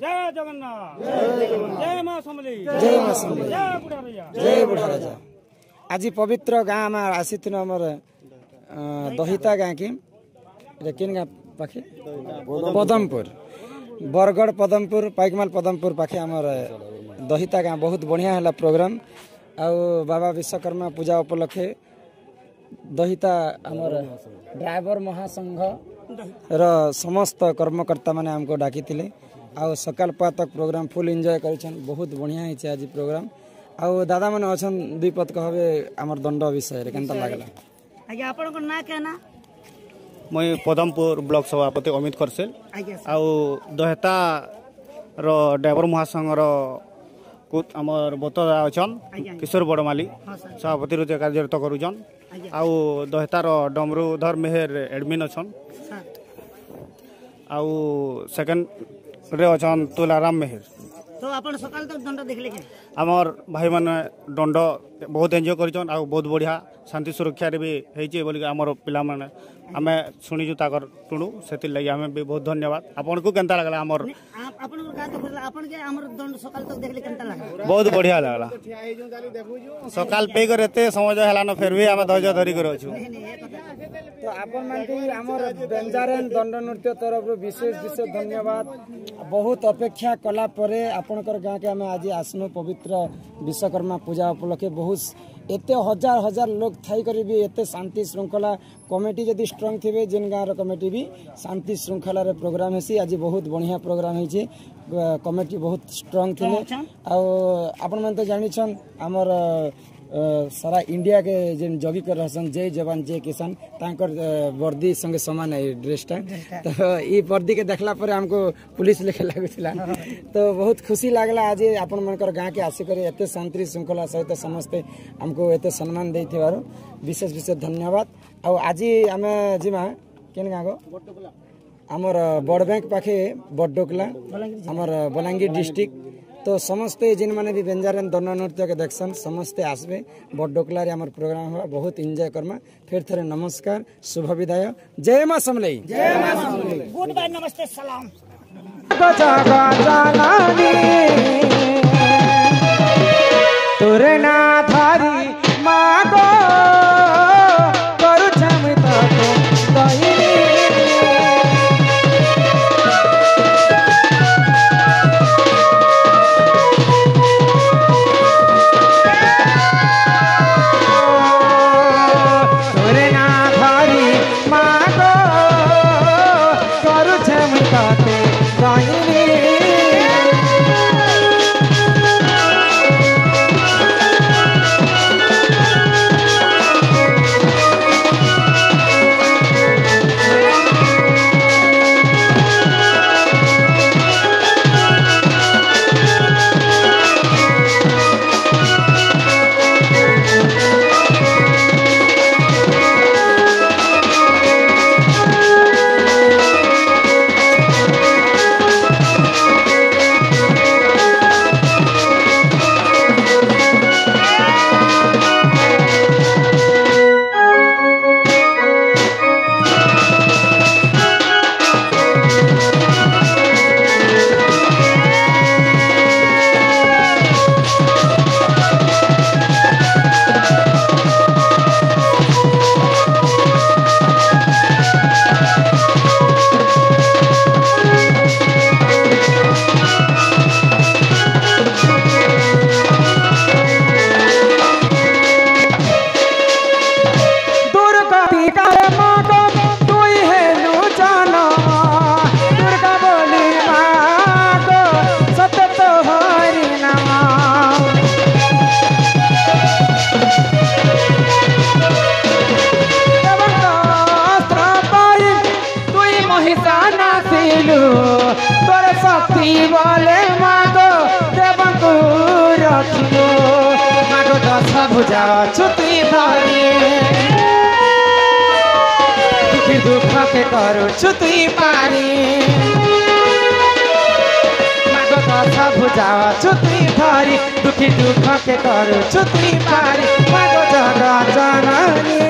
जय जगन्नाथ जय मां समली जय मां समली जय बुढ़ा राजा जय बुढ़ा राजा। आज पवित्र गाँ आम आसीथिन आमर दहिता गाँ की किन गाँ पाखे पदमपुर बरगढ़ पदमपुर पाइकमाल पदमपुर पाखे आमर दहिता गाँ बहुत बढ़िया है प्रोग्राम। आउ बाबा विश्वकर्मा पूजा उपलक्षे दहिता आमर ड्राइवर महासंघ र समस्त कर्मकर्ता माने हमको डाकी आउ सकाल पा तक प्रोग्राम फुल एंजॉय कर बहुत बढ़िया है आज प्रोग्राम। आउ दादा मैंने अच्छा दुई पद कहबे आमर दंड विषय रे केनता लागला। आज्ञा आपन को ना कहना मैं पदमपुर ब्लॉक सभापति अमित करसेल आउ दहेता रो ड्राइवर महासंघ रो आमर बतदा अछन किशोर बड़माली सभापति रूपे कार्यरत करूछन आउ दहेतार डमरूधर मेहर एडमिन अछन आउ सेकंड रे अछन तुलाराम मेहर। तो अपन सकाल तक दंड देखले के आमर भाई माने दंड बहुत एंजॉय करिछन आउ बहुत बढ़िया शांति सुरक्षा रे भी हेचे बोली आमर पिला माने आमे सुनिजु ताकर टुणु सेति लागि आमे भी बहुत धन्यवाद। आपन को केनता लागला आमर आपन को का तो आपन के हमर दंड सकाल तक देखले केनता लागला बहुत बढ़िया लागला। सकाल पे कर एते समझ हला न फिर भी आमे धैर्य धरि कर अछु। तो आपन मान के हमर बेंजारेन दंड नृत्य तरफ विशेष विशेष धन्यवाद। बहुत अपेक्षा कला परे आपनकर गाँ के आमे आज आसनु पवित्र विश्वकर्मा पूजा उपलक्षे बहुत एते हजार हजार लोग थाई करी भी एते शांति श्रृंखला कमिटी जदि स्ट्रांग थिबे जिन गाँव कमिटी भी शांति श्रृंखला रे प्रोग्राम हेसी आज बहुत बढ़िया प्रोग्राम हेछि कमिटी बहुत स्ट्रांग थिले। आ आपन मन तो जानि छन हमर सारा इंडिया के जेन जगी कर रहसन जय जवान जय किसान तांकर वर्दी संगे समान है ड्रेसटा। तो ई वर्दी के देखला पर हमको पुलिस लेके लागुथिला तो बहुत खुशी लागला आज आपन मनकर गाँ के आसी करे एते शांति श्रृंखला सहित समस्ते हमको एते सम्मान देथिबारो विशेष विशेष धन्यवाद। आ आज आमे जिमा केन गाँ गो हमर बड़ बैंक पाखे बड़डोकला हमर बलांगीर डिस्ट्रिक्ट। तो समस्ते जिन माने भी बेंजारेन दंड नृत्य के देखसन समस्ते आसबे बड़डोकला रे हमर प्रोग्राम हुआ बहुत एंजॉय करमा। फिर थरे नमस्कार शुभ विदाय जय मां समलई जय मां समलई गुड बाय नमस्ते सलाम गजा गजालानी तोरे ना धारी मागो करू छमित तो दहिनी भुजा छुती भारी दुखी दुख के करो छुती पारी मागो कथा भुजा छुती भारी दुखी दुख के करो छुती पारी मागो जगा जननी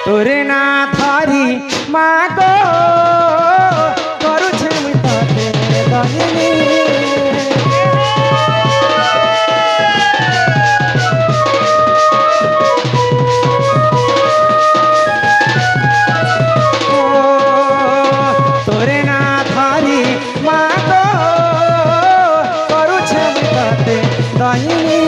तोरे ना थारी मागो करू बहिनी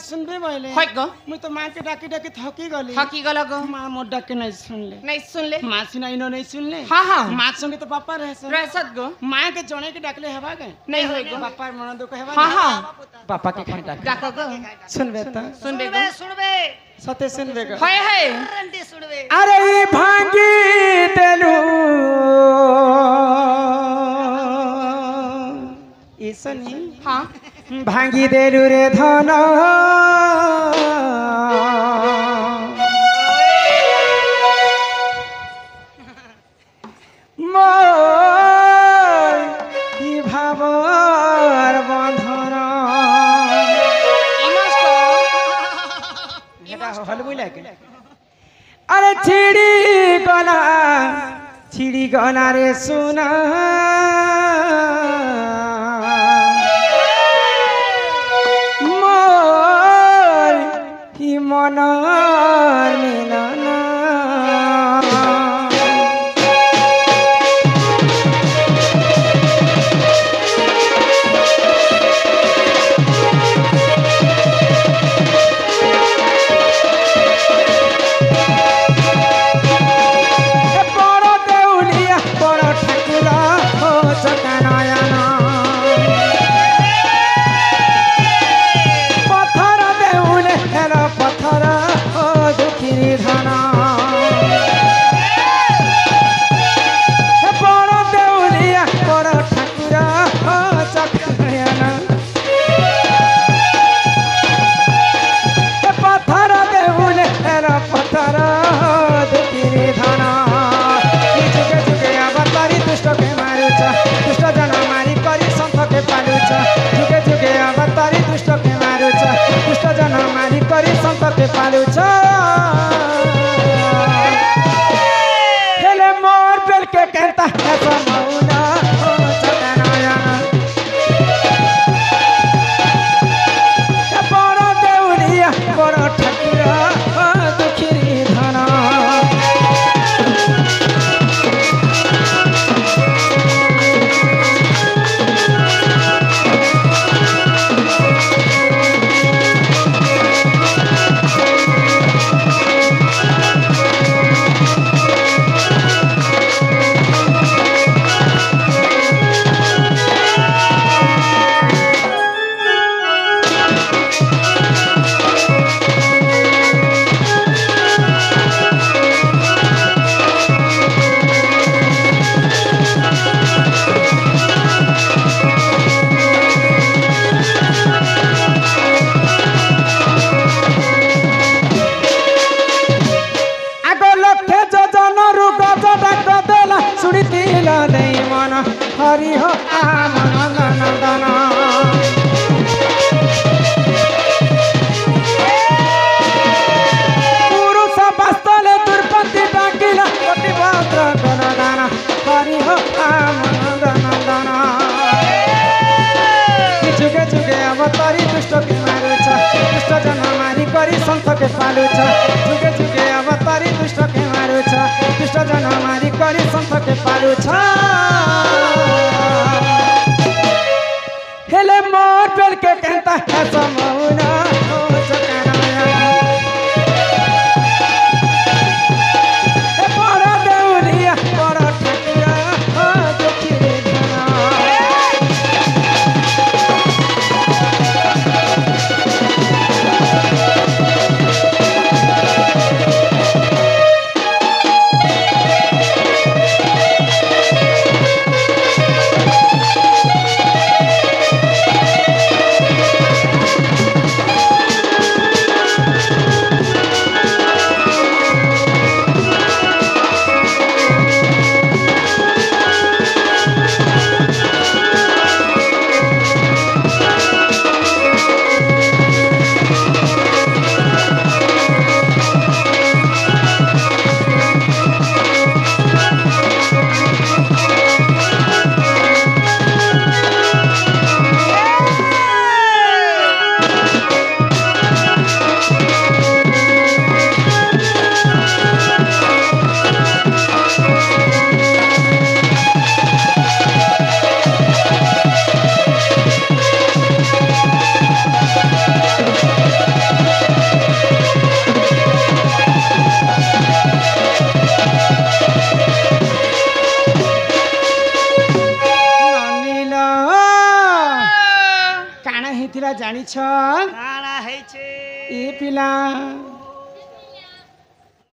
सुनबे बोले होय गो मुई तो मां के डाकी डाकी थकी गली गो मां मोर डाके नहीं सुनले मां सिना इनो नहीं सुनले हां हां मां संगे तो पापा रहसत गो मां के जणे के डाकले हेबा गए नहीं होय गो पापा मन दुख हेबा हां हां पापा के खा डाको गो सुनबे त सुनबे सते सुनबे गो होय है रंडी सुनबे अरे ई भांगी देलू ईसनी हां भांगी देलू रे धन भावर बंधन अरे छिड़ी गला रे सुना मोर ही मन मिलन हेले मोर बेल के कहता है मौला बड़ देउलिया बड़ ठकुरा दुखिरी धना हरि हो आनंदन पुरुष बस्तले दुर्पति डाकिला प्रतिभद्र गणदान हरि हो आनंदन जुगे जुगे अवतारी दुष्ट के मारुछ दुष्ट जन मारी करी संत के पालुछ जुगे जुगे अवतारी दुष्ट के मारुछ दुष्ट जन मारी करी संत के पालुछ हेले मोर बेल के कहता है समौना ଜାଣିଛ କାଣା ହେଇଛେ ଏ ପିଲା